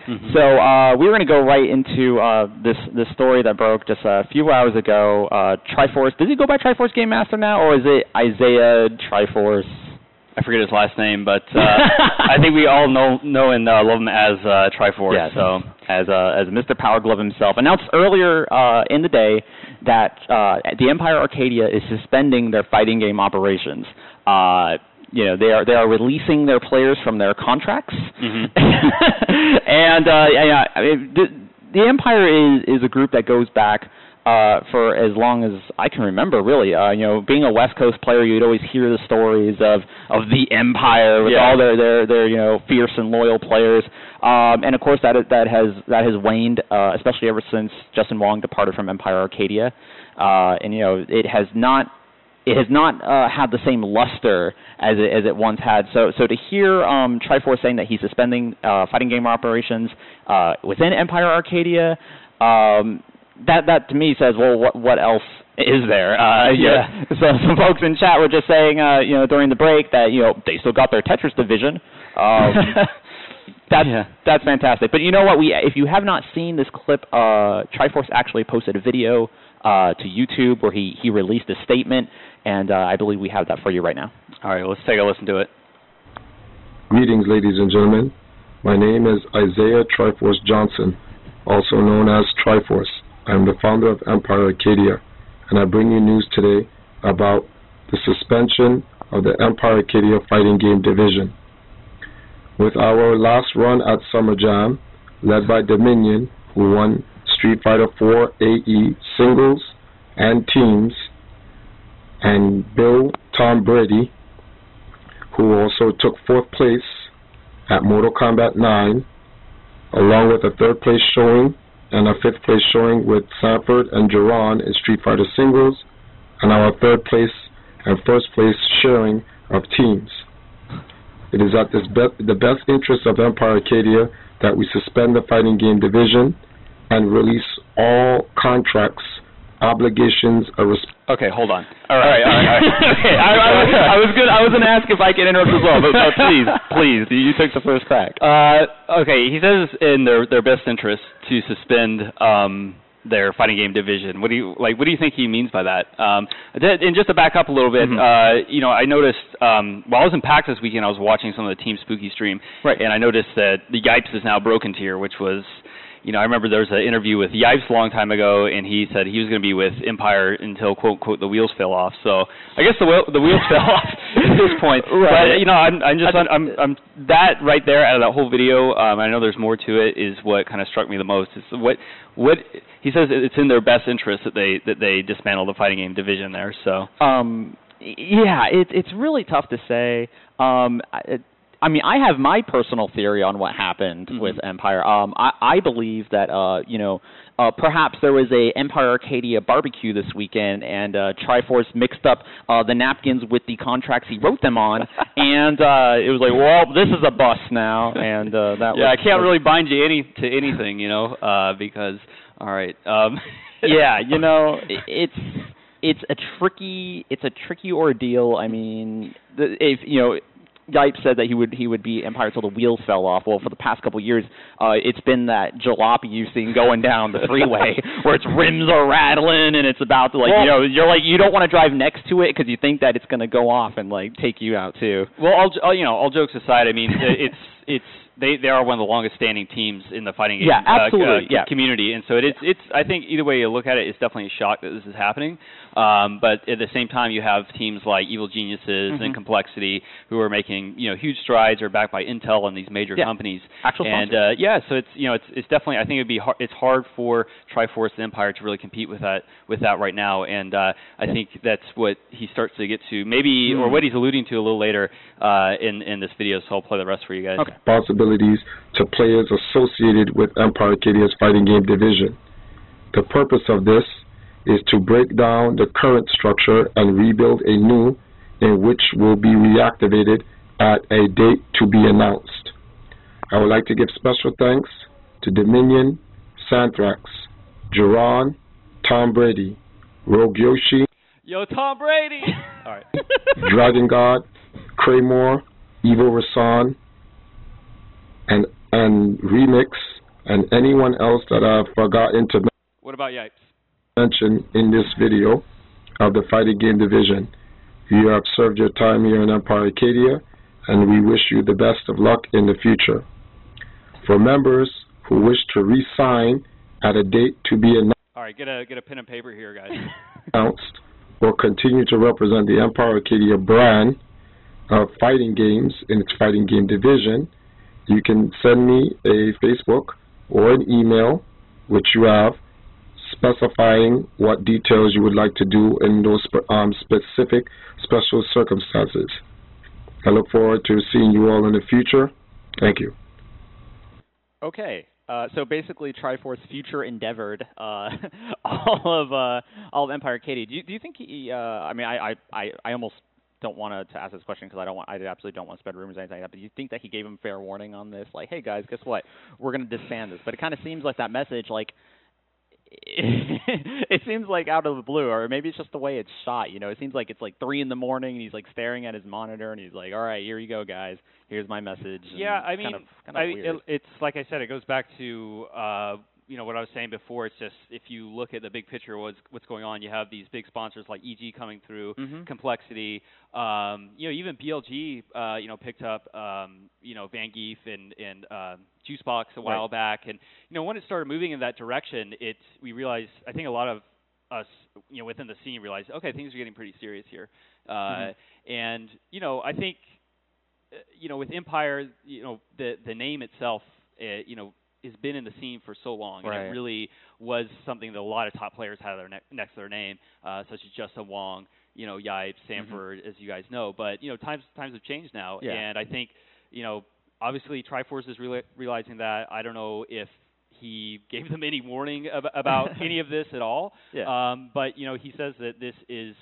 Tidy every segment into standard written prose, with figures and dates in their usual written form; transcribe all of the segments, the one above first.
So we were going to go right into this story that broke just a few hours ago. Triforce, does he go by Triforce Game Master now, or is it Isaiah Triforce? I forget his last name, but I think we all know and love him as Triforce. Yes. So as Mr. Power Glove himself, announced earlier in the day that the Empire Arcadia is suspending their fighting game operations. They are releasing their players from their contracts, and the Empire is a group that goes back for as long as I can remember, really. Being a West Coast player, you'd always hear the stories of the Empire with all their fierce and loyal players, and of course that has waned, especially ever since Justin Wong departed from Empire Arcadia, and it has not had the same luster as it once had. So to hear Triforce saying that he's suspending fighting game operations within Empire Arcadia, that to me says, well, what else is there? So some folks in chat were just saying, during the break that they still got their Tetris division. That's fantastic. But you know what? If you have not seen this clip, Triforce actually posted a video to YouTube where he released a statement, and I believe we have that for you right now. All right, let's take a listen to it. Greetings, ladies and gentlemen. My name is Isaiah Triforce Johnson, also known as Triforce. I am the founder of Empire Arcadia, and I bring you news today about the suspension of the Empire Arcadia fighting game division. With our last run at Summer Jam, led by Dominion, who won Street Fighter IV AE singles and teams, and Bill Tom Brady, who also took 4th place at Mortal Kombat 9, along with a 3rd place showing and a 5th place showing with Sanford and Duran in Street Fighter singles, and our 3rd place and 1st place sharing of teams. It is at the best interest of Empire Arcadia that we suspend the fighting game division and release all contracts, obligations, Okay, hold on. All right. Okay, I was going to ask if I could interrupt as well, but please, you took the first crack. Okay, he says in their best interest to suspend their fighting game division. What do you think he means by that? And just to back up a little bit, I noticed while I was in PAX this weekend, I was watching some of the Team Spooky stream, and I noticed that the Yipes is now broken tier, which was. I remember there was an interview with Yipes a long time ago, and he said he was going to be with Empire until, quote, unquote, the wheels fell off. So I guess the wheels fell off at this point. Right. But, I'm that right there out of that whole video, I know there's more to it, is what kind of struck me the most. Is what he says it's in their best interest that they dismantle the fighting game division there. So it's really tough to say. I have my personal theory on what happened with Empire. I believe that, perhaps there was a Empire Arcadia barbecue this weekend, and Triforce mixed up the napkins with the contracts he wrote them on, and it was like, well, this is a bust now, and that. Yeah, I can't really bind you to anything, because all right. It's a tricky ordeal. I mean, Yipes said that he would be Empire till the wheels fell off. Well, for the past couple of years, it's been that jalopy you've seen going down the freeway where its rims are rattling and it's about to you don't want to drive next to it because you think that it's going to go off and take you out too. Well, all jokes aside, I mean they are one of the longest standing teams in the fighting game community, and so it's I think either way you look at it, it's definitely a shock that this is happening. But at the same time, you have teams like Evil Geniuses and Complexity who are making huge strides, are backed by Intel and these major companies. Actual and so it's definitely, I think it's hard for Triforce and Empire to really compete with that right now. And I think that's what he starts to get to, maybe or what he's alluding to a little later in this video. So I'll play the rest for you guys. Okay. Possibilities to players associated with Empire Arcadia's fighting game division. The purpose of this is to break down the current structure and rebuild a new, in which will be reactivated at a date to be announced. I would like to give special thanks to Dominion, Santhrax, Duran, Tom Brady, Rogue Yoshi, Yo, Tom Brady! All right. Dragon God, Kraymore, Evil Rasan, and Remix, And anyone else that I've forgotten to What about Yipes? mention in this video of the fighting game division, you have served your time here in Empire Arcadia, and we wish you the best of luck in the future. For members who wish to re-sign at a date to be announced, All right, get a pen and paper here, guys. or continue to represent the Empire Arcadia brand of fighting games in its fighting game division, you can send me a Facebook or an email, which you have, specifying what details you would like to do in those specific special circumstances. I look forward to seeing you all in the future. Thank you. Okay. So basically, Triforce future endeavored all of Empire Arcadia. Do you think he? I mean, I almost don't want to ask this question because I absolutely don't want to spread rumors or anything like that. But do you think that he gave him fair warning on this? Like, hey guys, guess what? We're going to disband this. But it kind of seems like that message, like, it seems like out of the blue, or maybe it's just the way it's shot. You know, it seems like it's like 3 a.m. and he's like staring at his monitor and he's like, "All right, here you go, guys. Here's my message." Yeah, I mean, kind of weird. It's like I said, it goes back to what I was saying before. It's just if you look at the big picture, what's going on. You have these big sponsors like EG coming through, Complexity. Even BLG, picked up Van Geef and Juicebox a while back, and when it started moving in that direction, we realized, I think a lot of us, within the scene realized, okay, things are getting pretty serious here, and I think, with Empire, the name itself, has been in the scene for so long, and it really was something that a lot of top players had next to their name, such as Justin Wong, Yipes, Sanford, as you guys know. But times have changed now, and I think obviously Triforce is realizing that. I don't know if he gave them any warning about any of this at all. But he says that this is.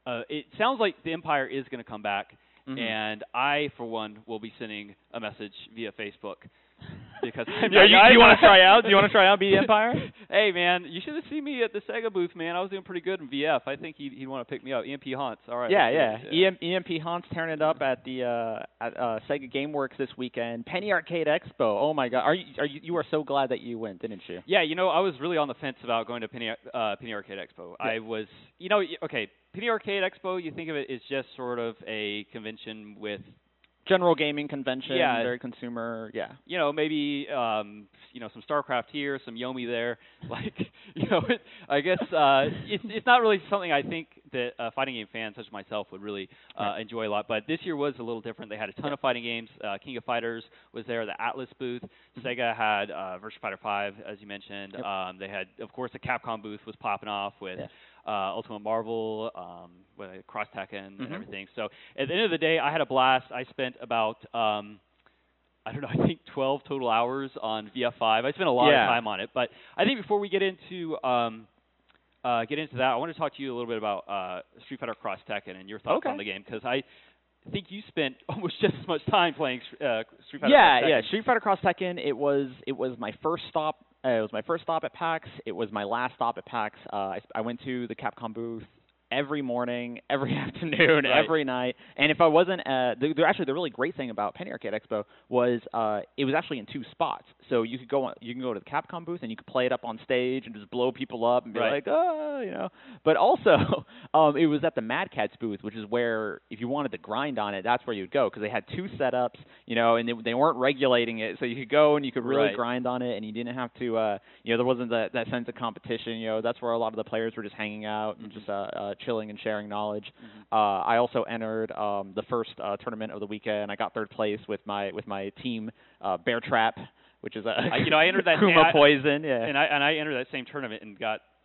It sounds like the Empire is going to come back, and I, for one, will be sending a message via Facebook. Because do you want to try out? Do you want to try out be the Empire? Hey man, you should have seen me at the Sega booth, man. I was doing pretty good in VF. I think he'd want to pick me up. EMP Haunts, all right. EMP Haunts tearing it up at the Sega GameWorks this weekend. Penny Arcade Expo. Oh my God, you were so glad that you went, didn't you? Yeah, I was really on the fence about going to Penny Arcade Expo. Yeah. I was, okay, Penny Arcade Expo. You think of it as just sort of a convention with. General gaming convention, very consumer, maybe, some StarCraft here, some Yomi there. Like, I guess it's not really something I think that fighting game fans such as myself would really enjoy a lot. But this year was a little different. They had a ton of fighting games. King of Fighters was there, the Atlas booth. Sega had Virtua Fighter 5, as you mentioned. They had, of course, the Capcom booth was popping off with Ultimate Marvel, Cross Tekken, and everything. So at the end of the day, I had a blast. I spent about, I think 12 total hours on VF5. I spent a lot of time on it. But I think before we get into that, I want to talk to you a little bit about Street Fighter Cross Tekken and your thoughts on the game, because I think you spent almost just as much time playing Street Fighter Cross Tekken. Street Fighter Cross Tekken, it was my first stop. It was my first stop at PAX. It was my last stop at PAX. I went to the Capcom booth every morning, every afternoon, every night. And if I wasn't, the really great thing about Penny Arcade Expo was it was actually in 2 spots. So you can go to the Capcom booth and you could play it up on stage and just blow people up and be like, But also, it was at the Mad Catz booth, which is where if you wanted to grind on it, that's where you'd go, because they had 2 setups, and they weren't regulating it, so you could go and you could really grind on it, and you didn't have to, there wasn't that sense of competition. That's where a lot of the players were just hanging out and just chilling and sharing knowledge. I also entered the first tournament of the weekend. I got 3rd place with my team, Bear Trap, which is I entered that Kuma Poison, and I entered that same tournament and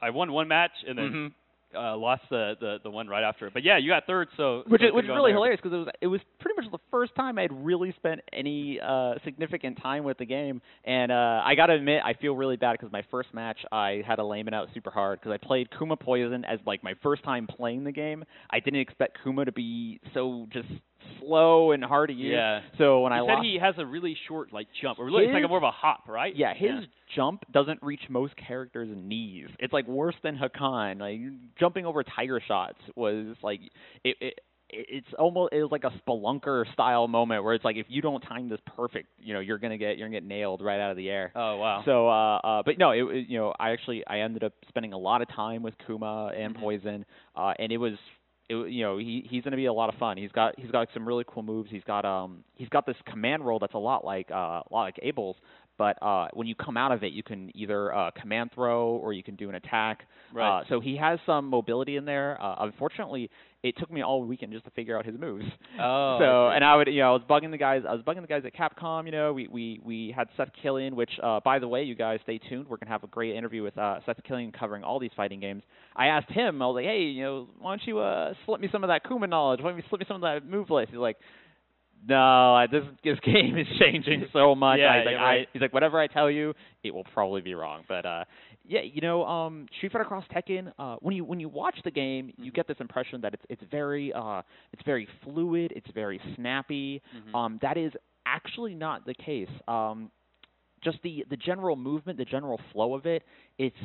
I won 1 match and then lost the one right after it. But yeah, you got 3rd, so which is really hilarious, because it was pretty much the first time I had really spent any significant time with the game. And I got to admit, I feel really bad because my first match I had to lame it out super hard because I played Kuma Poison as like my first time playing the game. I didn't expect Kuma to be so just slow and hard to use. Yeah. So when you said he has a really short jump, or really it's like more of a hop, right? Yeah, his jump doesn't reach most characters' knees. It's like worse than Hakan. Like jumping over tiger shots was like it's almost, it was like a Spelunker style moment where it's like, if you don't time this perfect, you're gonna get nailed right out of the air. Oh wow. So but no, I ended up spending a lot of time with Kuma and Poison, and he's going to be a lot of fun. He's got some really cool moves. He's got this command roll that's a lot like Abel's, but when you come out of it, you can either command throw or you can do an attack. Right. So he has some mobility in there. Unfortunately, it took me all weekend just to figure out his moves. Oh. So and I was bugging the guys. I was bugging the guys at Capcom. We had Seth Killian, which by the way, you guys stay tuned. We're gonna have a great interview with Seth Killian covering all these fighting games. I asked him. I was like, hey, why don't you slip me some of that Kuma knowledge? Why don't you slip me some of that move list? He's like, no, this game is changing so much. He's like, whatever I tell you, it will probably be wrong. But Street Fighter Cross Tekken. When you watch the game, you get this impression that it's very fluid. It's very snappy. That is actually not the case. Just the general movement, the general flow of it, it's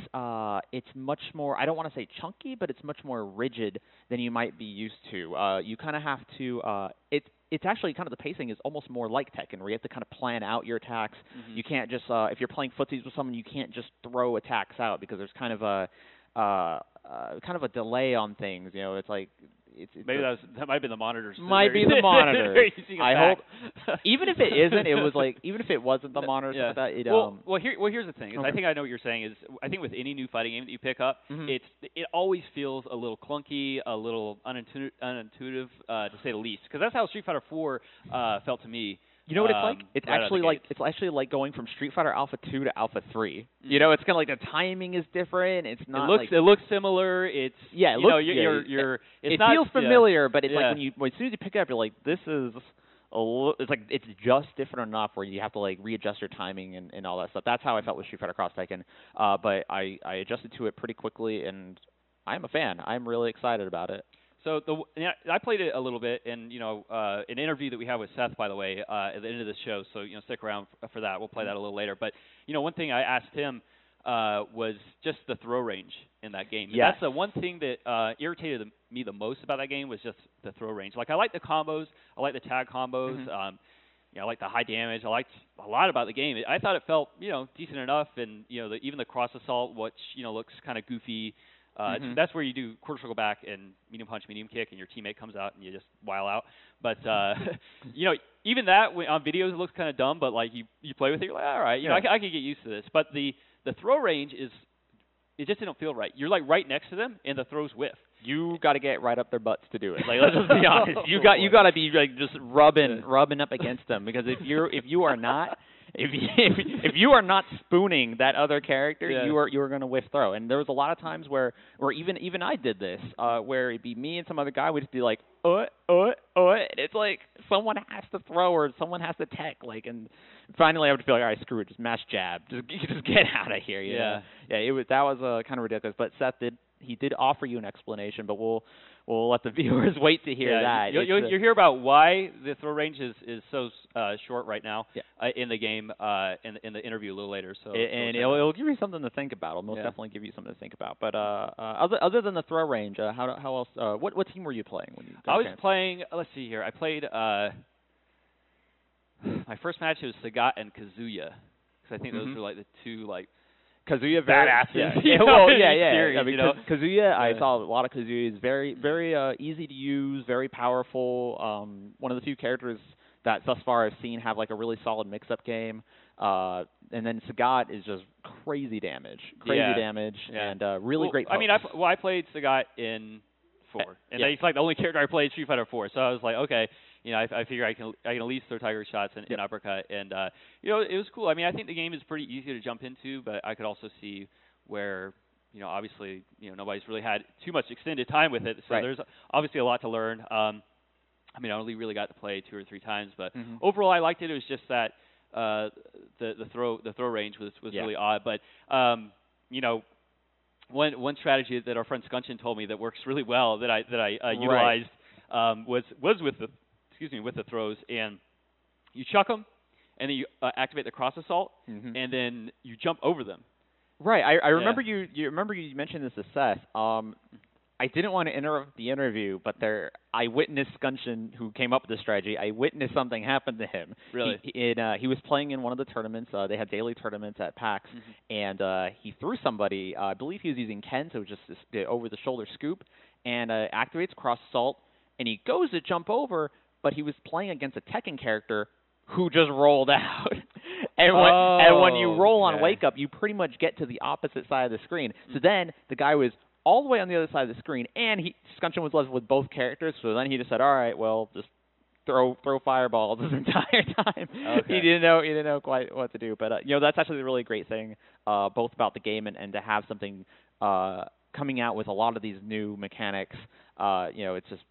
much more, I don't want to say chunky, but it's much more rigid than you might be used to. You kind of have to, it's actually kind of, the pacing is almost more like Tekken, where you have to kind of plan out your attacks. You can't just, if you're playing footsies with someone, you can't just throw attacks out, because there's kind of a delay on things. It's like, maybe that might be the monitors. Might be the monitors. I hope. Even if it isn't, it was like, even if it wasn't the monitors, like that, here's the thing. Is I think I know what you're saying. Is I think with any new fighting game that you pick up, it always feels a little clunky, a little unintuitive, to say the least. Because that's how Street Fighter 4 felt to me. You know what it's like? It's actually like going from Street Fighter Alpha 2 to Alpha 3. It's kind of like the timing is different. It's not. It looks similar. It's it feels familiar, but it's like as soon as you pick it up, you're like, this is it's just different enough where you have to like readjust your timing and all that stuff. That's how I felt with Street Fighter Cross Tekken. But I adjusted to it pretty quickly, and I'm a fan. I'm really excited about it. So I played it a little bit, and an interview that we have with Seth, by the way, at the end of the show. So stick around for that. We'll play that a little later. But one thing I asked him was just the throw range in that game. Yes. That's the one thing that irritated me the most about that game, was just the throw range. Like, I like the combos, I like the tag combos. I like the high damage. I liked a lot about the game. I thought it felt decent enough, and even the cross assault, which looks kind of goofy. That's where you do quarter circle back and medium punch, medium kick, and your teammate comes out and you just while out. But even that on videos it looks kind of dumb. But like you play with it, you're like, all right, I can get used to this. But the throw range it just didn't feel right. You're like right next to them, and the throws whiff. You got to get right up their butts to do it. Like, let's just be honest. You got to be like just rubbing up against them, because if you are not. If you are not spooning that other character, you are going to whiff throw. And there was a lot of times where even I did this, where it'd be me and some other guy would just be like, and it's like someone has to throw or someone has to tech, like, and finally I would feel like, all right, screw it, just mash jab, just get out of here. You know? That was kind of ridiculous. But Seth did offer you an explanation, but we'll let the viewers wait to hear that. You'll hear about why the throw range is so short right now in the game, in the interview a little later. So it'll give you something to think about. It'll most definitely give you something to think about. But other than the throw range, how else? What team were you playing when you? I was playing. Let's see here. I played. My first match was Sagat and Kazuya, because I think those were like the two Kazuya, badasses. Kazuya, I saw a lot of Kazuyas. Very, very easy to use, very powerful. One of the few characters that thus far I've seen have like a really solid mix-up game. And then Sagat is just crazy damage, and really great. I mean, I played Sagat in 4, and he's like the only character I played Street Fighter 4. So I was like, okay. I figure I can at least throw tiger shots and uppercut, and it was cool. I mean, I think the game is pretty easy to jump into, but I could also see where obviously nobody's really had too much extended time with it, so there's obviously a lot to learn. I mean, I only really got to play 2 or 3 times, but overall I liked it. It was just that the throw range was really odd, but one strategy that our friend Scunchin told me that works really well that I utilized was with the throws, and you chuck them, and then you activate the cross assault, and then you jump over them. Right. I remember you mentioned this to Seth. I didn't want to interrupt the interview, but I witnessed Scunchin, who came up with the strategy. I witnessed something happen to him. Really? He was playing in one of the tournaments. They had daily tournaments at PAX, and he threw somebody. I believe he was using Ken, so it was just this over-the-shoulder scoop, and activates Cross Assault, and he goes to jump over, but he was playing against a Tekken character who just rolled out. And when you roll on Wake Up, you pretty much get to the opposite side of the screen. So then the guy was all the way on the other side of the screen, and Scunchin was left with both characters. So then he just said, "All right, well, just throw fireballs this entire time." Okay. He didn't know quite what to do. But that's actually a really great thing, both about the game and to have something coming out with a lot of these new mechanics. It's just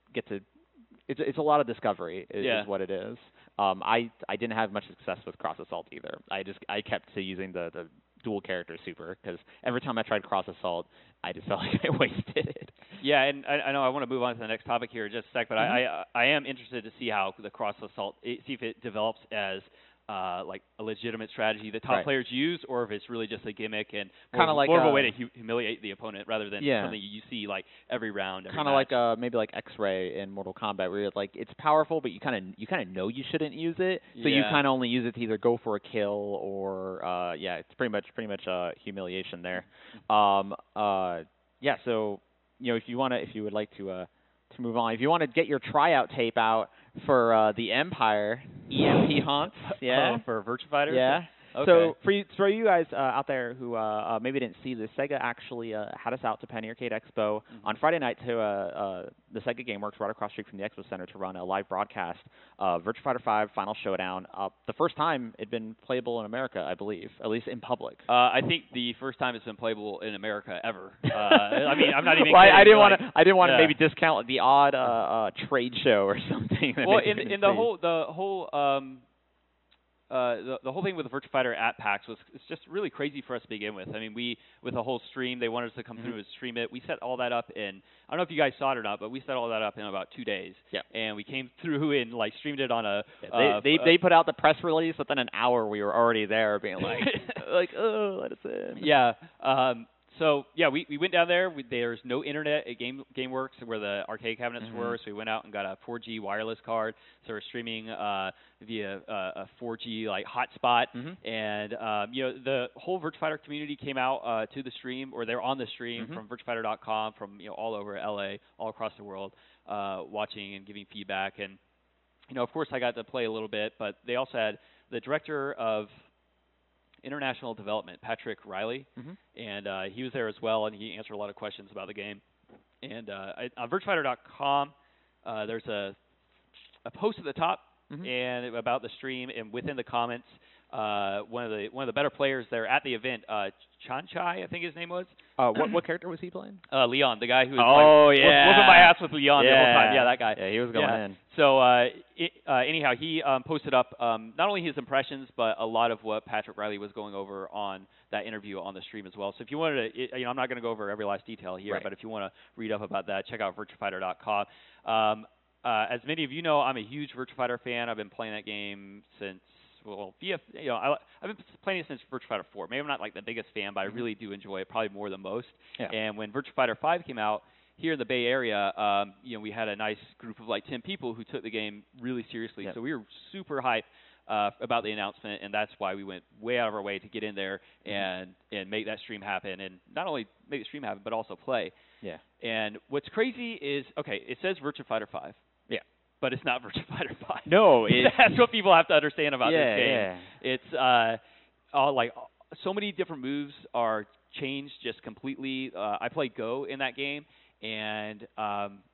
it's a lot of discovery is what it is. I didn't have much success with Cross Assault either. I kept using the dual character super, because every time I tried Cross Assault, I just felt like I wasted it. Yeah, and I know I want to move on to the next topic here in just a sec, but I am interested to see how the Cross Assault, see if it develops as like a legitimate strategy that top players use, or if it's really just a gimmick and more of a way to humiliate the opponent rather than something you see like every round. Kind of like maybe like X-Ray in Mortal Kombat, where it's like it's powerful, but you kind of know you shouldn't use it, so you kind of only use it to either go for a kill or it's pretty much humiliation there. So if you would like to move on, if you want to get your tryout tape out for the Empire, EMP Haunts, for Virtua Fighter? Yeah. Okay. So for you guys out there who maybe didn't see this, Sega actually had us out to Penny Arcade Expo on Friday night to the Sega GameWorks right across the street from the Expo Center to run a live broadcast of Virtua Fighter 5 Final Showdown. The first time it'd been playable in America, I believe, at least in public. I think the first time it's been playable in America ever. I mean, I'm not even. Well, I didn't want to maybe discount the odd trade show or something. Well, in the whole thing with the Virtua Fighter at PAX it's just really crazy for us to begin with. I mean, with the whole stream, they wanted us to come through and stream it. We set all that up in, I don't know if you guys saw it or not, but we set all that up in about 2 days. Yeah. And we came through and streamed it on a. They put out the press release, within an hour we were already there, being like, let us in. Yeah. So we went down there. There's no internet at GameWorks where the arcade cabinets were, so we went out and got a 4G wireless card. So we're streaming via a 4G hotspot, and the whole Virtua Fighter community came out to the stream, or they're on the stream from VirtuaFighter.com, from all over LA, all across the world, watching and giving feedback. And of course, I got to play a little bit, but they also had the director of International Development, Patrick Riley, and he was there as well, and he answered a lot of questions about the game. And on VirtuaFighter.com, there's a post at the top and about the stream, and within the comments, one of the better players there at the event, Chanchai, I think his name was. What character was he playing? Leon, the guy who was whooping my ass with Leon the whole time. Yeah, that guy. Yeah, he was going in. So anyhow, he posted up not only his impressions, but a lot of what Patrick Riley was going over on that interview on the stream as well. So if you wanted to, I'm not going to go over every last detail here, but if you want to read up about that, check out VirtuaFighter.com. As many of you know, I'm a huge Virtua Fighter fan. I've been playing that game since. Well, I've been playing it since Virtua Fighter 4. Maybe I'm not the biggest fan, but I really do enjoy it, probably more than most. Yeah. And when Virtua Fighter 5 came out here in the Bay Area, we had a nice group of 10 people who took the game really seriously. So we were super hyped about the announcement, and that's why we went way out of our way to get in there and make that stream happen, and not only make the stream happen, but also play. Yeah. And what's crazy is, it says Virtua Fighter 5. But it's not Virtua Fighter 5. No, that's what people have to understand about this game. Yeah. It's so many different moves are changed just completely. I played Go in that game, and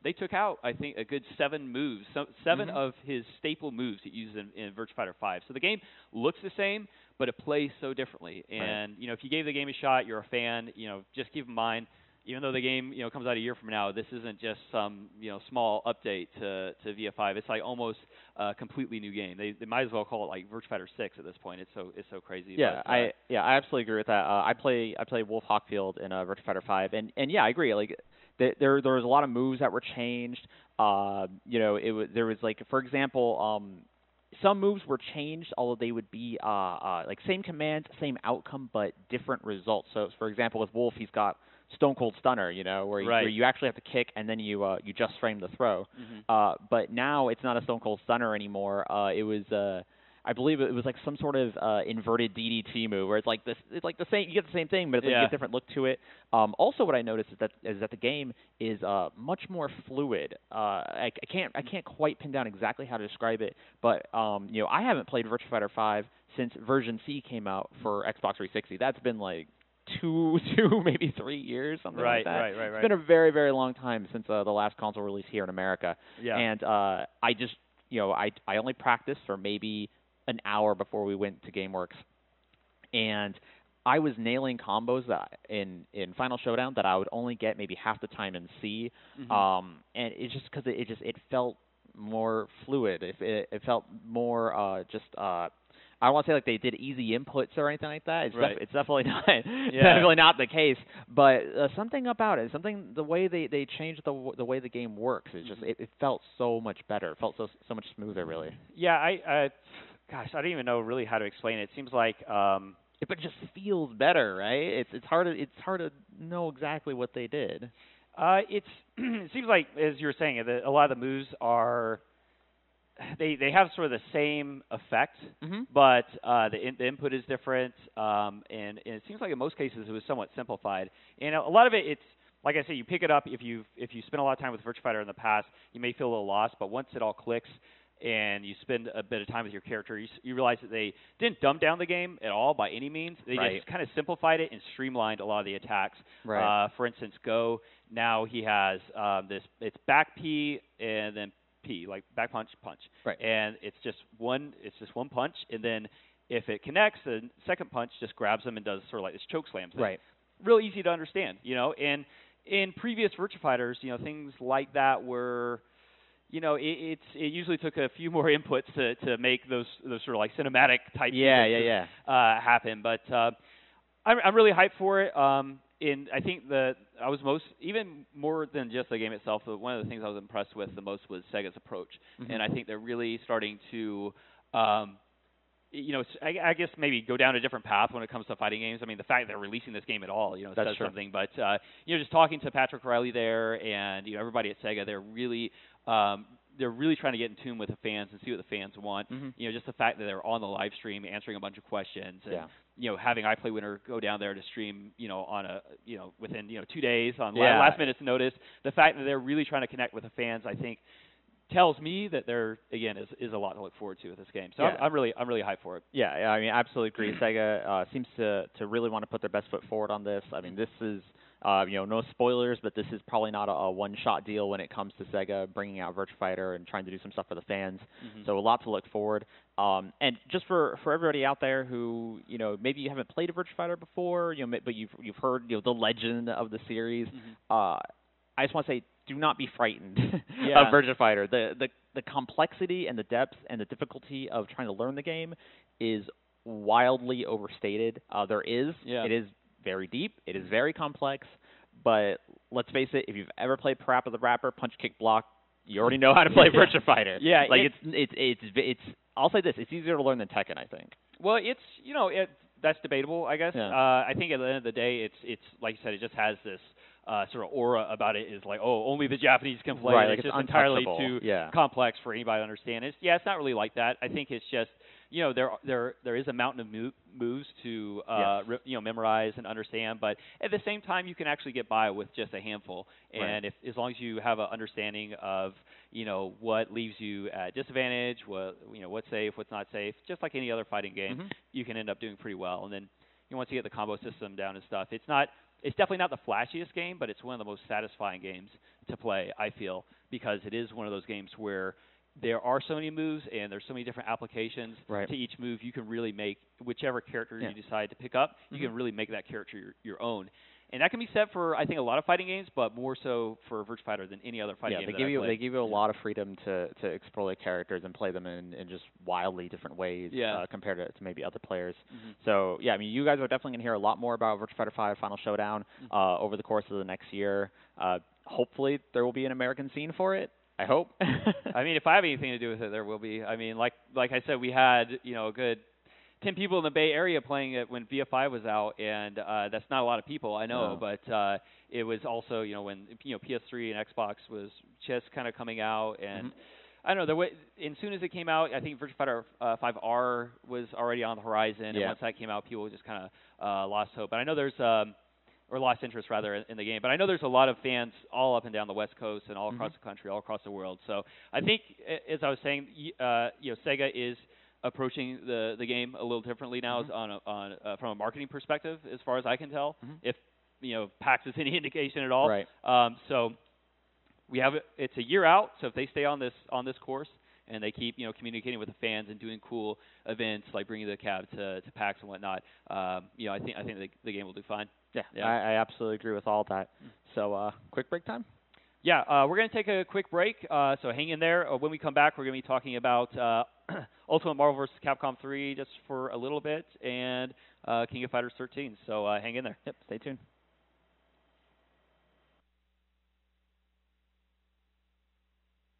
they took out, I think, a good 7 moves, seven of his staple moves he uses in Virtua Fighter 5. So the game looks the same, but it plays so differently. And if you gave the game a shot, you're a fan. Just keep in mind, even though the game comes out a year from now, this isn't just some small update to VF5. It's almost a completely new game. They might as well call it Virtua Fighter 6 at this point. It's so crazy. Yeah, but, I absolutely agree with that. I play Wolf Hawkfield in Virtua Fighter 5, and I agree. There was a lot of moves that were changed. There was for example, some moves were changed, although they would be same command, same outcome, but different results. So, for example, with Wolf, he's got Stone Cold Stunner, you know, where you actually have to kick and then you just frame the throw. But now it's not a Stone Cold Stunner anymore. It was I believe it was like some sort of inverted DDT move where it's like the same, you get the same thing, but it's like you get a different look to it. Also, what I noticed is that the game is much more fluid. I can't quite pin down exactly how to describe it, but you know, I haven't played Virtua Fighter 5 since version C came out for Xbox 360. That's been like two maybe 3 years, something like that. Right. It's been a very, very long time since the last console release here in America. Yeah. And I just, you know, I only practiced for maybe an hour before we went to GameWorks, and I was nailing combos that in Final Showdown that I would only get maybe half the time in C, and it's just because it felt more fluid. It felt more I don't want to say like they did easy inputs or anything like that. It's definitely not definitely not the case. But something about it, the way they changed the way the game works, it just it felt so much better. It felt so much smoother, really. Yeah, gosh, I don't even know really how to explain it. It seems like but it just feels better, right? It's hard to know exactly what they did. It seems like, as you were saying, a lot of the moves are they have sort of the same effect, but the input is different, and it seems like in most cases it was somewhat simplified. And a lot of it's like I said, you pick it up if you spend a lot of time with Virtua Fighter in the past, you may feel a little lost, but once it all clicks and you spend a bit of time with your character, you realize that they didn't dumb down the game at all by any means. They just kind of simplified it and streamlined a lot of the attacks. For instance, Go, now he has it's back P and then P, like back punch, punch. And it's just one punch, and then if it connects, the second punch just grabs them and does sort of like this choke slam thing. Real easy to understand, you know. And in previous Virtua Fighters, you know, things like that were, you know, it usually took a few more inputs to make those sort of like cinematic type things happen. But I'm really hyped for it. And I think that I was even more than just the game itself, one of the things I was impressed with the most was Sega's approach. And I think they're really starting to, you know, I guess maybe go down a different path when it comes to fighting games. I mean, the fact that they're releasing this game at all, you know, says something. But, you know, just talking to Patrick Riley there and, you know, everybody at Sega, they're really trying to get in tune with the fans and see what the fans want. You know, just the fact that they're on the live stream answering a bunch of questions and, you know, having iPlayWinner go down there to stream, you know, on within, you know, 2 days on last minute's notice. The fact that they're really trying to connect with the fans, I think, tells me that there again is a lot to look forward to with this game. So I'm really hyped for it. Yeah, I mean, absolutely agree. Sega seems to really want to put their best foot forward on this. I mean, this is you know, no spoilers, but this is probably not a one-shot deal when it comes to Sega bringing out Virtua Fighter and trying to do some stuff for the fans. So a lot to look forward. And just for everybody out there who, you know, maybe you haven't played a Virtua Fighter before, you know, but you've heard, you know, the legend of the series. I just want to say, do not be frightened of Virtua Fighter. The complexity and the depth and the difficulty of trying to learn the game is wildly overstated. It is very deep. It is very complex. But let's face it, if you've ever played Parappa the Rapper, punch, kick, block, you already know how to play Virtua Fighter. Like it's. I'll say this: it's easier to learn than Tekken, I think. Well, it's, you know, that's debatable, I guess. I think at the end of the day, it's like you said, it just has this sort of aura about it. Is like, oh, only the Japanese can play. Like it's just entirely too complex for anybody to understand. It's not really like that. I think it's just, you know, there is a mountain of moves to you know, memorize and understand, but at the same time you can actually get by with just a handful. And as long as you have an understanding of, you know, what leaves you at disadvantage, what's safe, what's not safe, just like any other fighting game, you can end up doing pretty well. And then, you know, once you get the combo system down and stuff, it's definitely not the flashiest game, but it's one of the most satisfying games to play, I feel, because it is one of those games where there are so many moves and there's so many different applications to each move. You can really make whichever character you decide to pick up, you can really make that character your own. And that can be said for, I think, a lot of fighting games, but more so for Virtua Fighter than any other fighting game they give you a lot of freedom to explore the characters and play them in just wildly different ways compared to maybe other players. So, yeah, I mean, you guys are definitely going to hear a lot more about Virtua Fighter 5 Final Showdown over the course of the next year. Hopefully there will be an American scene for it. I hope. I mean, if I have anything to do with it, there will be. I mean, like I said, we had, you know, a good 10 people in the Bay Area playing it when VF5 was out, and that's not a lot of people, I know, but it was also, when PS3 and Xbox was just kind of coming out, and I don't know, as soon as it came out, I think Virtua Fighter 5R was already on the horizon, and once that came out, people just kind of lost hope. But I know there's or lost interest rather in the game. But I know there's a lot of fans all up and down the West Coast and all across the country, all across the world. So I think, as I was saying, Sega is approaching the game a little differently now from a marketing perspective, as far as I can tell. If PAX is any indication at all. Right. So we have it's a year out. So if they stay on this course and they keep communicating with the fans and doing cool events like bringing the cab to PAX and whatnot, I think the game will do fine. Yeah. I absolutely agree with all that. So quick break time. Yeah, we're going to take a quick break, so hang in there. When we come back, we're going to be talking about Ultimate Marvel vs. Capcom 3 just for a little bit, and King of Fighters 13. So hang in there. Yep, stay tuned.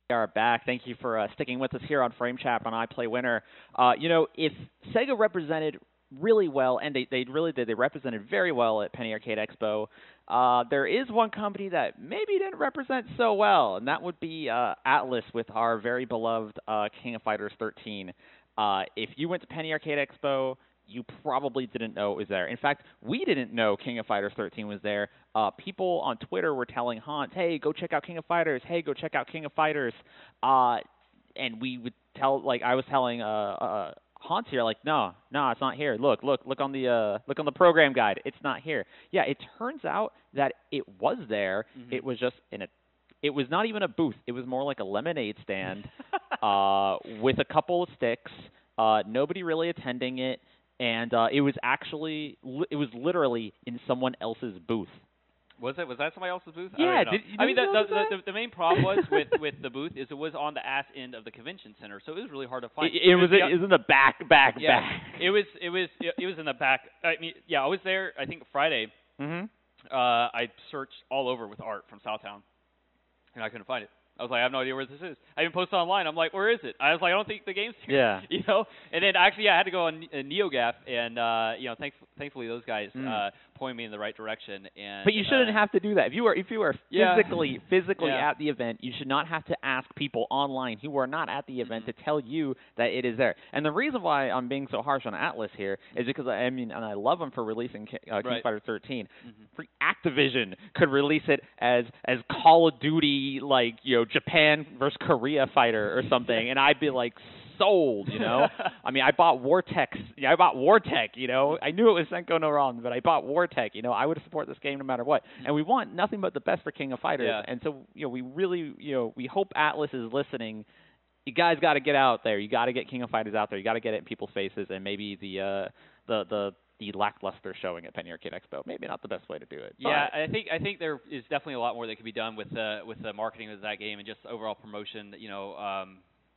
We are back. Thank you for sticking with us here on Frame Chat on iPlayWinner. If Sega represented really well, and they really did. They represented very well at Penny Arcade Expo. There is one company that maybe didn't represent so well, and that would be Atlas with our very beloved King of Fighters 13. If you went to Penny Arcade Expo, you probably didn't know it was there. In fact, we didn't know King of Fighters 13 was there. People on Twitter were telling Hans, hey, go check out King of Fighters. Hey, go check out King of Fighters. And we would tell, like I was telling Hans here, like, no, it's not here. Look on the program guide. It's not here. Yeah, it turns out that it was there. It was just it was not even a booth. It was more like a lemonade stand with a couple of sticks. Nobody really attending it, and it was literally in someone else's booth. Was that somebody else's booth? Yeah. I mean, the main problem was with the booth is it was on the ass end of the convention center, so it was really hard to find. It was in the back. Yeah. It was in the back. I mean, yeah, I was there. I think Friday. I searched all over with art from Southtown, and I couldn't find it. I was like, I have no idea where this is. I even posted online. I'm like, where is it? I was like, I don't think the game's here. Yeah. And then actually, I had to go on NeoGaf, and thankfully those guys pointed me in the right direction. And but you shouldn't have to do that. If you are physically at the event, you should not have to ask people online who are not at the event to tell you that it is there. And the reason why I'm being so harsh on Atlas here is because and I love them for releasing King of Fighters 13. Activision could release it as Call of Duty, like Japan versus Korea fighter or something, and I'd be like sold, I mean, I bought Wartech. Yeah, I bought Wartech. I knew it was Senko no Ron, but I bought Wartech. I would support this game no matter what. And we want nothing but the best for King of Fighters. Yeah. And so, we really, we hope Atlas is listening. You guys got to get out there. You got to get King of Fighters out there. You got to get it in people's faces, and maybe the lackluster showing at Penny Arcade Expo. Maybe not the best way to do it. Yeah, I think there is definitely a lot more that could be done with the marketing of that game and just overall promotion.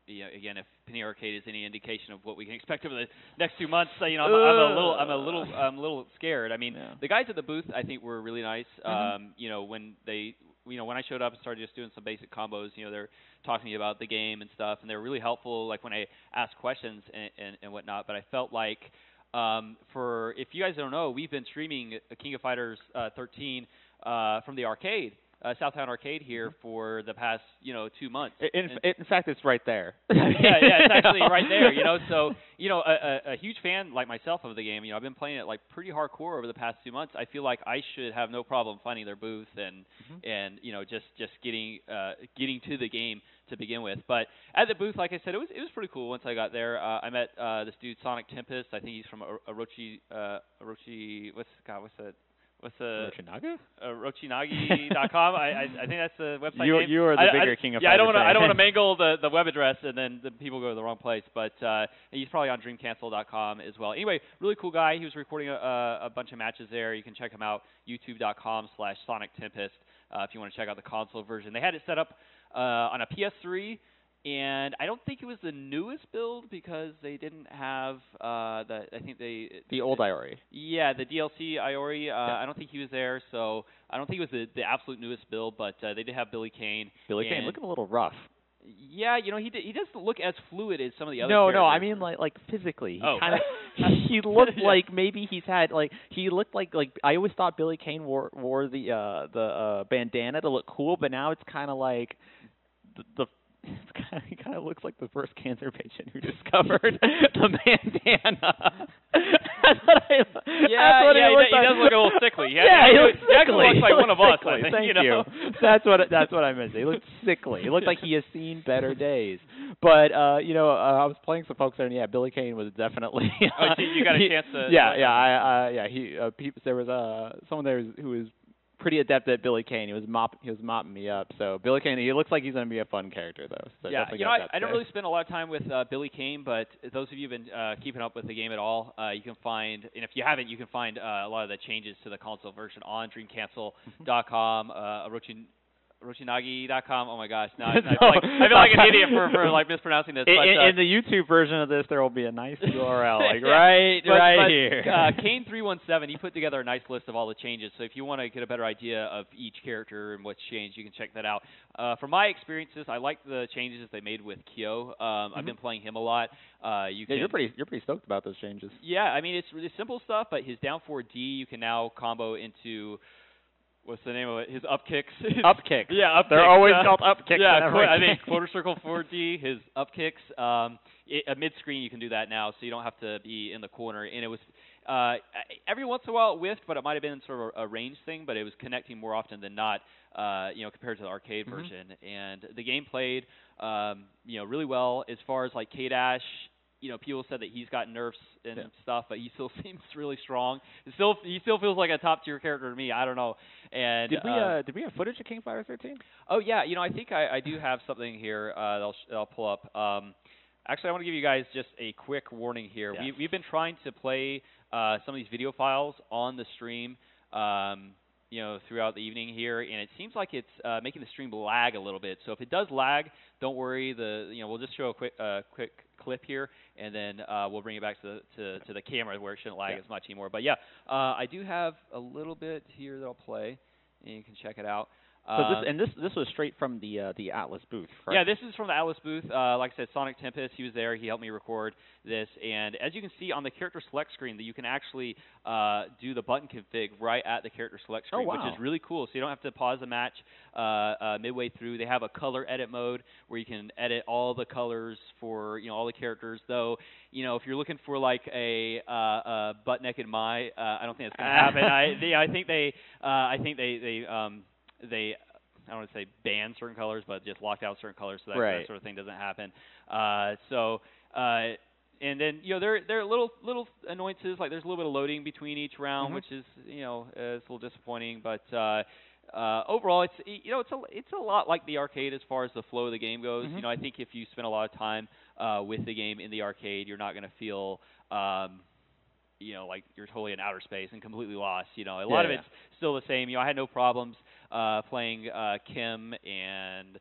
Again, if Penny Arcade is any indication of what we can expect over the next 2 months, I'm a little scared. I mean, the guys at the booth I think were really nice. When when I showed up and started just doing some basic combos, they're talking to me about the game and stuff, and they're really helpful. Like when I asked questions and whatnot. But I felt like if you guys don't know, we've been streaming King of Fighters 13 from the arcade, Southtown Arcade here for the past 2 months. In fact, it's right there. yeah, it's actually right there. So a huge fan like myself of the game. I've been playing it like pretty hardcore over the past 2 months. I feel like I should have no problem finding their booth and just getting to the game to begin with. But at the booth, like I said, it was pretty cool. Once I got there, I met this dude Sonic Tempest. I think he's from Orochi. What's the Rochinaga? Rochinagi.com. I think that's the website name. You are the bigger King of Fighters. Yeah, I don't want to mangle the web address and then the people go to the wrong place. But he's probably on DreamCancel.com as well. Anyway, really cool guy. He was recording a bunch of matches there. You can check him out, YouTube.com/Sonic Tempest if you want to check out the console version. They had it set up on a PS3. And I don't think it was the newest build because they didn't have the old Iori. Yeah, the DLC Iori. I don't think he was there, so I don't think it was the absolute newest build. But they did have Billy Kane. Billy Kane looking a little rough. Yeah, he doesn't look as fluid as some of the other No, characters. no, I mean like physically. Oh. He looked like maybe he looked like I always thought Billy Kane wore the bandana to look cool, but now it's kind of like he kind of looks like the first cancer patient who discovered the bandana. He does look a little sickly. He actually looks like one of us. I think, Thank you. That's what I meant. He looked sickly. He looked like he has seen better days. But I was playing some folks there, and Billy Kane was definitely. You got a chance to. There was someone there who was pretty adept at Billy Kane. He was mopping me up. So Billy Kane, he looks like he's going to be a fun character though. So I don't really spend a lot of time with Billy Kane, but those of you who've been keeping up with the game at all, you can find, and if you haven't, you can find a lot of the changes to the console version on DreamCancel.com, Rochinagi.com. Oh my gosh! Now I feel like an idiot for like mispronouncing this. In the YouTube version of this, there will be a nice URL, right here. Kane317, he put together a nice list of all the changes. So if you want to get a better idea of each character and what's changed, you can check that out. From my experiences, I like the changes they made with Kyo. I've been playing him a lot. You're pretty stoked about those changes. Yeah, I mean it's really simple stuff, but his down 4D you can now combo into. What's the name of it? His up kicks. Up kicks. Yeah, up They're kicks. always called up kicks. Yeah, I think quarter circle 4D, his up kicks. Mid-screen you can do that now, so you don't have to be in the corner. And it was every once in a while it whiffed, but it might have been sort of a range thing, but it was connecting more often than not, compared to the arcade version. And the game played, really well as far as like K-Dash. People said that he's got nerfs and stuff, but he still seems really strong. He still feels like a top tier character to me. I don't know. And did we have footage of King Fighter 13? Oh yeah, I think I do have something here that I'll pull up. Actually, I want to give you guys just a quick warning here. Yes. We've been trying to play some of these video files on the stream. Throughout the evening here, and it seems like it's making the stream lag a little bit. So if it does lag, don't worry. We'll just show a quick clip here, and then we'll bring it back to the camera where it shouldn't lag as much anymore. But yeah, I do have a little bit here that I'll play, and you can check it out. This was straight from the Atlas booth, right? Yeah, this is from the Atlas booth. Like I said, Sonic Tempest, he was there. He helped me record this. And as you can see on the character select screen, that you can actually do the button config right at the character select screen, which is really cool. So you don't have to pause the match midway through. They have a color edit mode where you can edit all the colors for all the characters. Though, if you're looking for like a butt naked Mai, I don't think it's going to happen. I think they I don't want to say ban certain colors, but just locked out certain colors, so that sort of thing doesn't happen. And then there are little annoyances, like there's a little bit of loading between each round, which is it's a little disappointing. But overall, it's a lot like the arcade as far as the flow of the game goes. I think if you spend a lot of time with the game in the arcade, you're not going to feel like you're totally in outer space and completely lost. A lot of it's still the same. I had no problems playing Kim and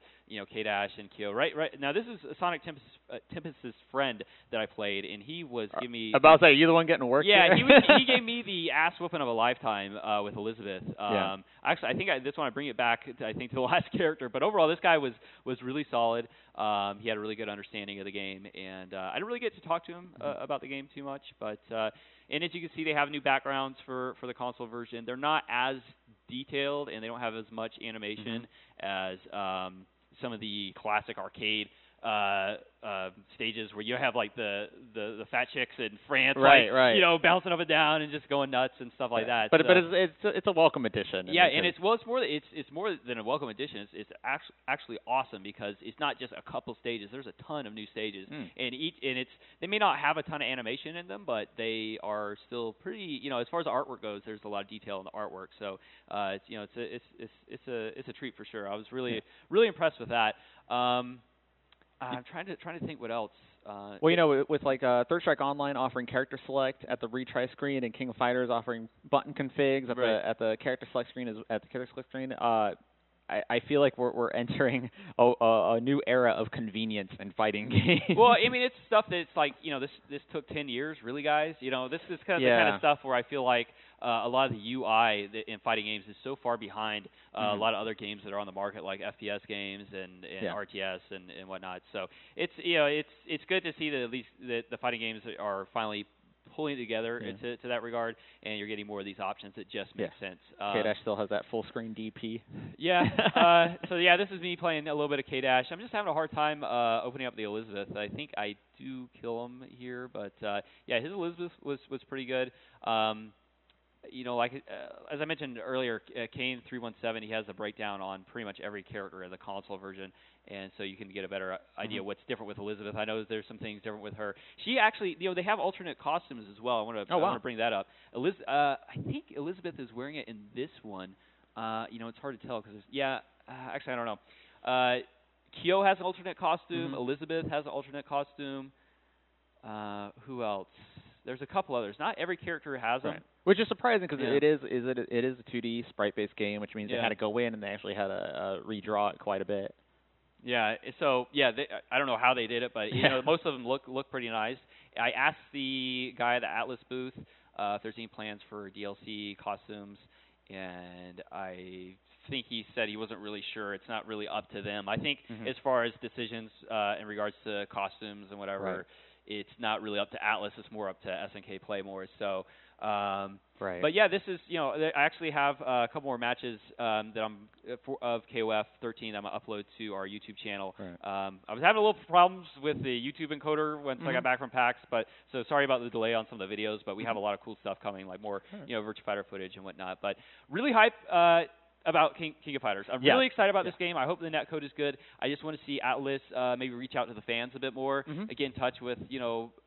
K-Dash and Kyo. Right now, this is Sonic Tempest's friend that I played, and he was giving me. About that, you the one getting work? Yeah, here? he gave me the ass whooping of a lifetime with Elizabeth. Actually, I think this one I bring it back to the last character, but overall this guy was really solid. He had a really good understanding of the game, and I didn't really get to talk to him about the game too much, but. And as you can see, they have new backgrounds for the console version. They're not as detailed, and they don't have as much animation as some of the classic arcade stages where you have like the fat chicks in France, bouncing up and down and just going nuts and stuff like that. But it's a welcome addition. Yeah, and it's more than a welcome addition. It's actually awesome because it's not just a couple stages. There's a ton of new stages, and they may not have a ton of animation in them, but they are still pretty. As far as the artwork goes, there's a lot of detail in the artwork. So it's a treat for sure. I was really impressed with that. I'm trying to think what else. With like Third Strike Online offering character select at the retry screen, and King of Fighters offering button configs at the character select screen I feel like we're entering a new era of convenience in fighting games. Well, I mean, it's stuff that's like this took 10 years, really, guys. This is kind of the kind of stuff where I feel like a lot of the UI in fighting games is so far behind a lot of other games that are on the market, like FPS games and RTS and whatnot. So it's it's good to see that at least the fighting games are finally pulling together to that regard, and you're getting more of these options that just make sense. K-Dash still has that full screen DP. Yeah. So yeah, this is me playing a little bit of K-Dash. I'm just having a hard time opening up the Elizabeth. I think I do kill him here, but yeah, his Elizabeth was pretty good. Like as I mentioned earlier, Kane 317, he has a breakdown on pretty much every character in the console version, and so you can get a better idea what's different with Elizabeth. I know there's some things different with her. She actually, they have alternate costumes as well. I want to bring that up. I think Elizabeth is wearing it in this one. It's hard to tell because actually I don't know. Kyo has an alternate costume. Elizabeth has an alternate costume. Who else? There's a couple others. Not every character has them. Which is surprising because it is a 2D sprite-based game, which means they had to go in and they actually had to redraw it quite a bit. Yeah. So I don't know how they did it, but most of them look pretty nice. I asked the guy at the Atlas booth if there's any plans for DLC costumes, and I think he said he wasn't really sure. It's not really up to them. I think as far as decisions in regards to costumes and whatever. It's not really up to Atlas. It's more up to SNK Playmore. So, but yeah, this is I actually have a couple more matches that I'm of KOF 13 I'm gonna upload to our YouTube channel. I was having a little problems with the YouTube encoder once I got back from PAX, but so sorry about the delay on some of the videos. But we have a lot of cool stuff coming, like more Virtua Fighter footage and whatnot. But really hype. About King of Fighters. I'm really excited about this game. I hope the netcode is good. I just want to see Atlas maybe reach out to the fans a bit more, get in touch with,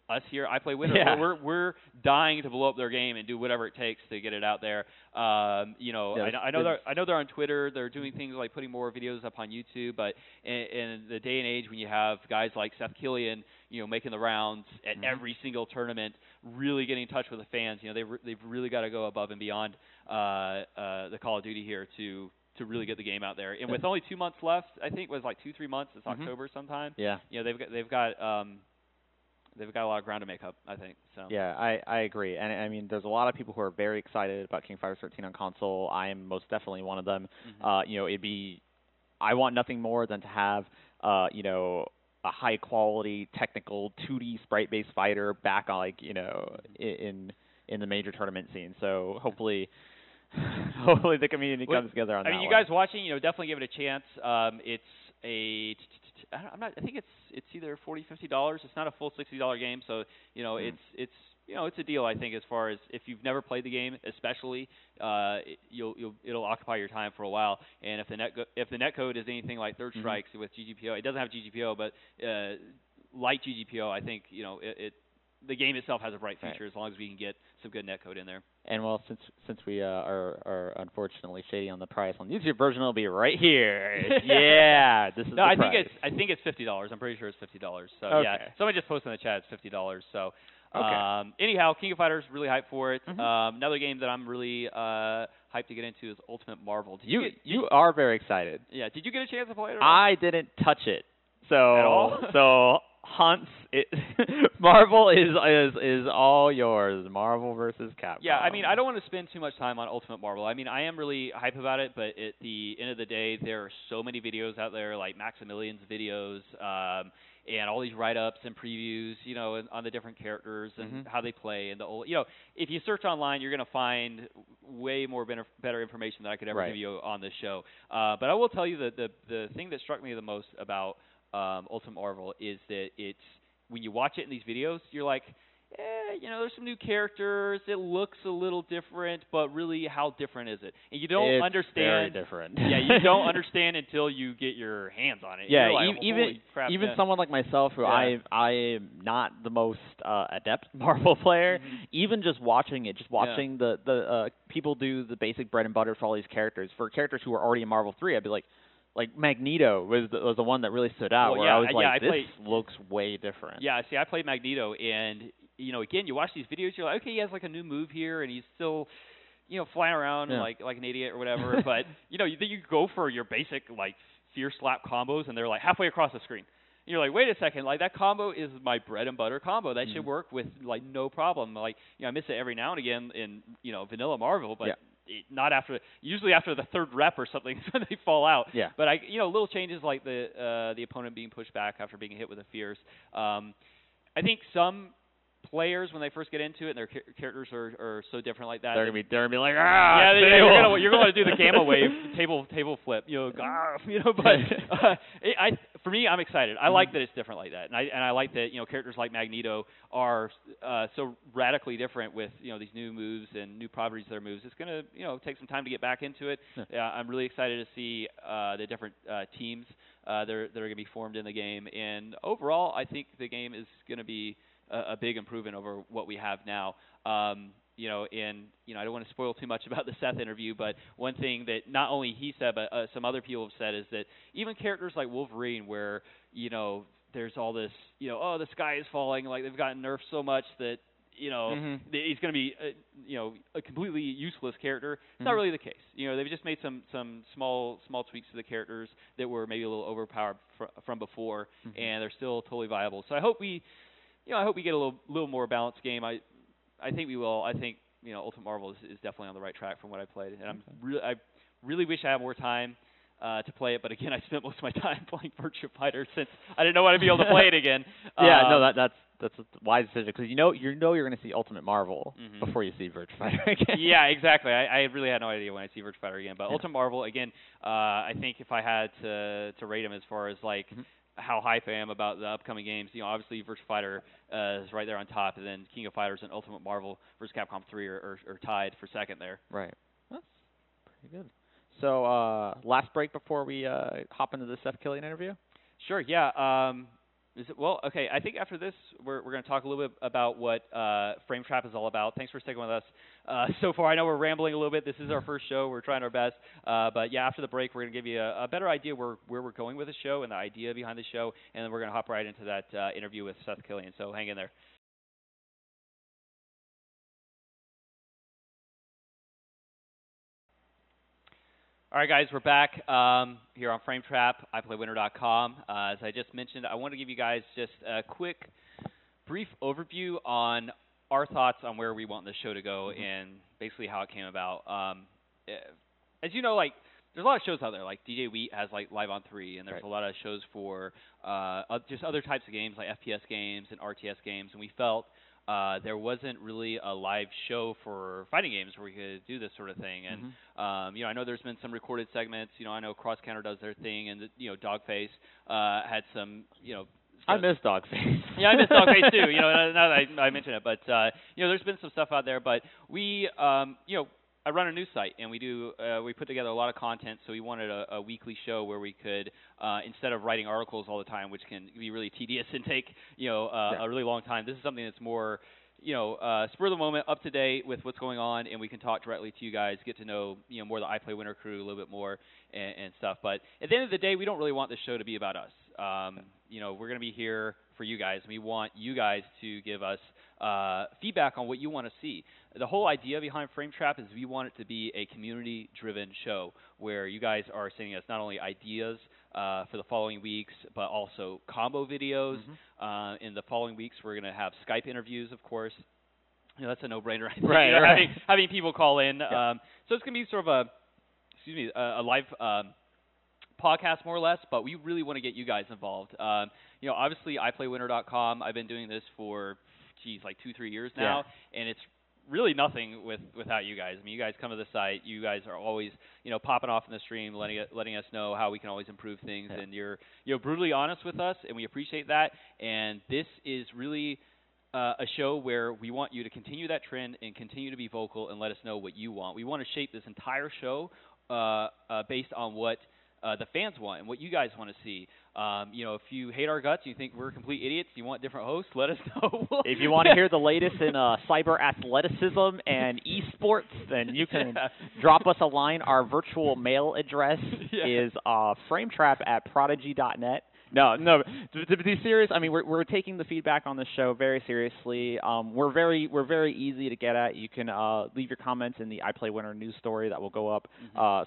us here. I play Winter. Yeah. We're dying to blow up their game and do whatever it takes to get it out there. I know they're on Twitter. They're doing things like putting more videos up on YouTube. But in the day and age when you have guys like Seth Killian, making the rounds at every single tournament, really getting in touch with the fans, they've really got to go above and beyond the Call of Duty here to really get the game out there. And with only 2 months left, I think it was like 2-3 months. It's October sometime. Yeah. They've got a lot of ground to make up, I think. So. Yeah, I agree. And I mean, there's a lot of people who are very excited about King of Fighters 13 on console. I am most definitely one of them. I want nothing more than to have, a high quality technical 2D sprite based fighter back on in the major tournament scene. So hopefully the community comes together on that. I mean, you guys watching, definitely give it a chance. It's I think it's either $40-$50. It's not a full $60 game, so it's a deal. I think as far as if you've never played the game, especially it'll occupy your time for a while. And if the netcode is anything like Third Strikes with GGPO, it doesn't have GGPO, but like GGPO, I think the game itself has a bright future as long as we can get some good netcode in there. And well, since we are unfortunately shady on the price on the YouTube version, it'll be right here. Yeah, this is the price. I think it's $50. I'm pretty sure it's $50. So yeah, somebody just posted in the chat it's $50. So anyhow, King of Fighters, really hyped for it. Another game that I'm really hyped to get into is Ultimate Marvel. You are very excited. Yeah. Did you get a chance to play it? Or I didn't touch it. So at all? So Hunts, Marvel is all yours. Marvel versus Capcom. Yeah, I mean, I don't want to spend too much time on Ultimate Marvel. I mean, I am really hype about it, but at the end of the day, there are so many videos out there, like Maximilian's videos, and all these write-ups and previews, on the different characters and how they play, and if you search online, you're going to find way more better information than I could ever give you on this show. But I will tell you that the thing that struck me the most about Ultimate Marvel is that it's when you watch it in these videos, you're like, there's some new characters. It looks a little different, but really, how different is it? And you don't understand. Very different. Yeah, you don't understand until you get your hands on it. Yeah, like, even someone like myself, who I am not the most adept Marvel player. Even just watching it, watching the people do the basic bread and butter for all these characters. For characters who are already in Marvel 3, I'd be like Magneto was the one that really stood out. Where I was this looks way different. Yeah, see, I played Magneto, and again, you watch these videos, you're like, okay, he has like a new move here, and he's still, flying around like an idiot or whatever. But you go for your basic like fear slap combos, and they're like halfway across the screen. you're like, wait a second, like that combo is my bread and butter combo. That should work with like no problem. Like, I miss it every now and again in vanilla Marvel, but not usually after the third rep or something, so they fall out. Yeah. But little changes like the opponent being pushed back after being hit with a fierce. I think some players, when they first get into it, and their characters are so different like that, they're gonna be like, you're gonna do the gamma wave table flip, But for me, I'm excited. I like that it's different like that, and I like that characters like Magneto are so radically different with these new moves and new properties of their moves. It's gonna take some time to get back into it. I'm really excited to see the different teams that are going to be formed in the game, and overall, I think the game is going to be a big improvement over what we have now. And I don't want to spoil too much about the Seth interview, but one thing that not only he said, but some other people have said is that even characters like Wolverine, where there's all this, the sky is falling, like they've gotten nerfed so much that he's going to be a completely useless character. It's not really the case. They've just made some small tweaks to the characters that were maybe a little overpowered from before, and they're still totally viable. So I hope we get a little more balanced game. I think we will. I think Ultimate Marvel is definitely on the right track from what I played, and I really wish I had more time to play it. But again, I spent most of my time playing Virtua Fighter since I didn't know when I'd be able to play it again. That's a wise decision, because you're going to see Ultimate Marvel before you see Virtua Fighter again. Yeah, exactly. I really had no idea when I see Virtua Fighter again. But Ultimate Marvel again, I think if I had to rate them as far as like how hype I am about the upcoming games, obviously Virtua Fighter is right there on top, and then King of Fighters and Ultimate Marvel versus Capcom 3 are tied for second there. Right. That's pretty good. So, last break before we hop into the Seth Killian interview? Sure, yeah. Okay, I think after this, we're going to talk a little bit about what Frame Trap is all about. Thanks for sticking with us so far. I know we're rambling a little bit. This is our first show. We're trying our best. But yeah, after the break, we're going to give you a better idea where we're going with the show and the idea behind the show, and then we're going to hop right into that interview with Seth Killian. So hang in there. All right, guys, we're back here on Frame Trap, iPlayWinner.com. As I just mentioned, I want to give you guys just a quick, brief overview on our thoughts on where we want the show to go and basically how it came about. As you know, like, there's a lot of shows out there. Like DJ Wheat has like Live on 3, and there's a lot of shows for just other types of games like FPS games and RTS games, and we felt there wasn't really a live show for fighting games where we could do this sort of thing. And, I know there's been some recorded segments. I know Cross Counter does their thing, and, Dogface had some, I miss Dogface. Yeah, I miss Dogface too, now that I mention it. But, there's been some stuff out there. But we, I run a news site, and we put together a lot of content, so we wanted a weekly show where we could, instead of writing articles all the time, which can be really tedious and take, a really long time, this is something that's more, spur of the moment, up to date with what's going on, and we can talk directly to you guys, get to know, more the iPlayWinner crew a little bit more and stuff. But at the end of the day, we don't really want this show to be about us. We're going to be here for you guys. We want you guys to give us feedback on what you want to see. The whole idea behind Frame Trap is we want it to be a community-driven show where you guys are sending us not only ideas for the following weeks, but also combo videos. In the following weeks, we're going to have Skype interviews, of course. That's a no-brainer. I think. Right. Having people call in. So it's going to be sort of a live podcast, more or less, but we really want to get you guys involved. Obviously, iPlayWinner.com, I've been doing this for, like 2-3 years now, and it's really nothing without you guys. I mean, you guys come to the site, you guys are always, popping off in the stream, letting us know how we can always improve things, and you're brutally honest with us, and we appreciate that. And this is really a show where we want you to continue that trend and continue to be vocal and let us know what you want. We want to shape this entire show based on what the fans want and what you guys want to see. If you hate our guts, you think we're complete idiots, you want different hosts, let us know. If you want to hear the latest in cyber athleticism and esports, then you can drop us a line. Our virtual mail address is frametrap@prodigy.net. No. To be serious, I mean, we're taking the feedback on the show very seriously. We're very easy to get at. You can leave your comments in the I Play Winner news story that will go up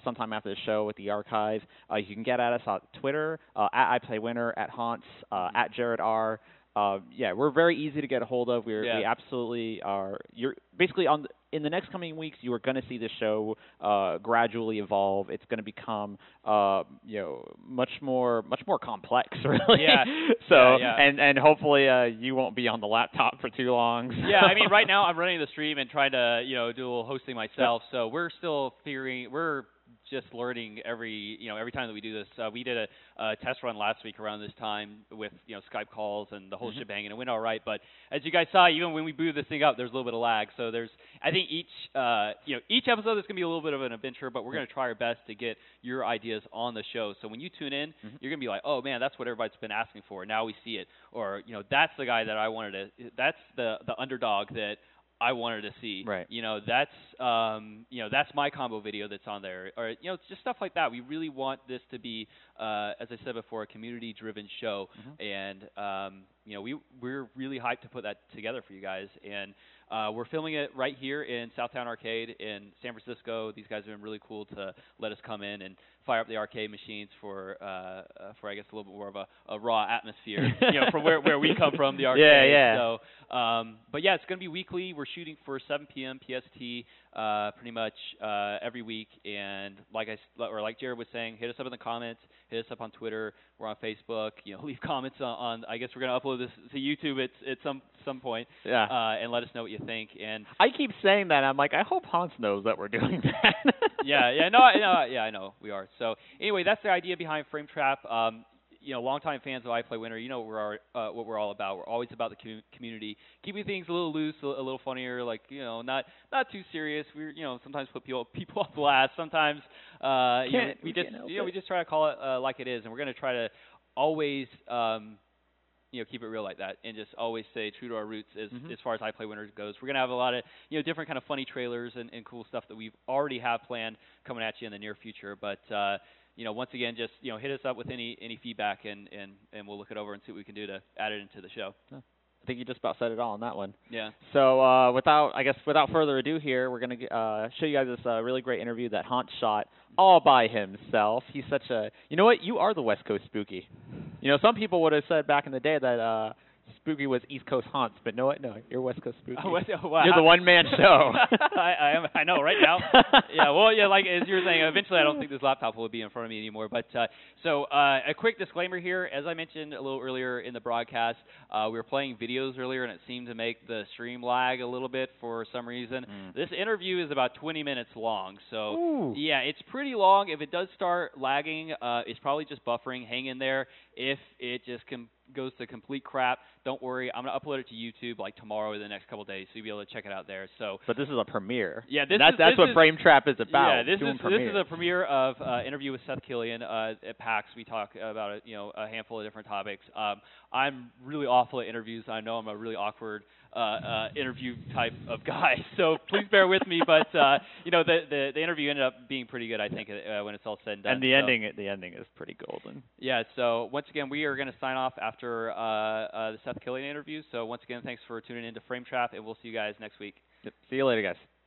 sometime after the show with the archive. You can get at us on Twitter at I Play Winner, at Haunts, at Jared R. Yeah, we're very easy to get a hold of. We absolutely are. You're basically in the next coming weeks, you are going to see this show gradually evolve. It's going to become, much more complex, really. Yeah. And hopefully you won't be on the laptop for too long. So. Yeah, I mean, right now I'm running the stream and trying to, do a little hosting myself. So we're still figuring. We're just learning every time that we do this. We did a test run last week around this time with Skype calls and the whole shebang, and it went all right. But as you guys saw, even when we booted this thing up, there's a little bit of lag. So I think each episode is going to be a little bit of an adventure, but we're going to try our best to get your ideas on the show. So when you tune in, you're going to be like, oh man, that's what everybody's been asking for. Now we see it, or that's the guy that I wanted to. That's the underdog that I wanted to see. Right. That's my combo video that's on there. Or it's just stuff like that. We really want this to be, as I said before, a community-driven show, and we're really hyped to put that together for you guys. And we're filming it right here in Southtown Arcade in San Francisco. These guys have been really cool to let us come in and fire up the arcade machines for I guess a little bit more of a raw atmosphere, from where we come from, the arcade. Yeah. So, but yeah, it's going to be weekly. We're shooting for 7 p.m. PST pretty much every week. And like Jared was saying, hit us up in the comments, hit us up on Twitter. We're on Facebook. Leave comments on. I guess we're going to upload this to YouTube at some point. Yeah. And let us know what you think. And I keep saying that. I'm like, I hope Hans knows that we're doing that. I know we are. So anyway, that's the idea behind Frame Trap. Longtime fans of I Play Winner, what we're all about. We're always about the community, keeping things a little loose, a little funnier, not too serious. We're sometimes put people off blast. Sometimes we just try to call it like it is, and we're going to try to always keep it real like that, and just always stay true to our roots as far as I Play Winner goes. We're going to have a lot of different kind of funny trailers and cool stuff that we already have planned coming at you in the near future. But once again, just hit us up with any feedback, and we'll look it over and see what we can do to add it into the show. I think you just about said it all on that one. Yeah. So without further ado here, we're going to show you guys this really great interview that Hans shot all by himself. He's such a – you are the West Coast Spooky. Some people would have said back in the day that Spooky was East Coast Haunts, but no, you're West Coast Spooky. You're the one-man show. I know, right now. Like as you were saying, eventually I don't think this laptop will be in front of me anymore. But so a quick disclaimer here. As I mentioned a little earlier in the broadcast, we were playing videos earlier, and it seemed to make the stream lag a little bit for some reason. This interview is about 20 minutes long. So, it's pretty long. If it does start lagging, it's probably just buffering. Hang in there. If it just goes to complete crap, don't worry. I'm going to upload it to YouTube tomorrow or the next couple of days, so you'll be able to check it out there. So, but this is a premiere. Yeah, that's what Frame Trap is about. Yeah, this is a premiere of interview with Seth Killian at PAX. We talk about a handful of different topics. I'm really awful at interviews. I know I'm a really awkward interview type of guy, so please bear with me. But the interview ended up being pretty good, I think, when it's all said and done. And the ending is pretty golden. Yeah. So once again, we are going to sign off after the Seth Killian interview. So once again, thanks for tuning in to Frame Trap, and we'll see you guys next week. Yep. See you later, guys.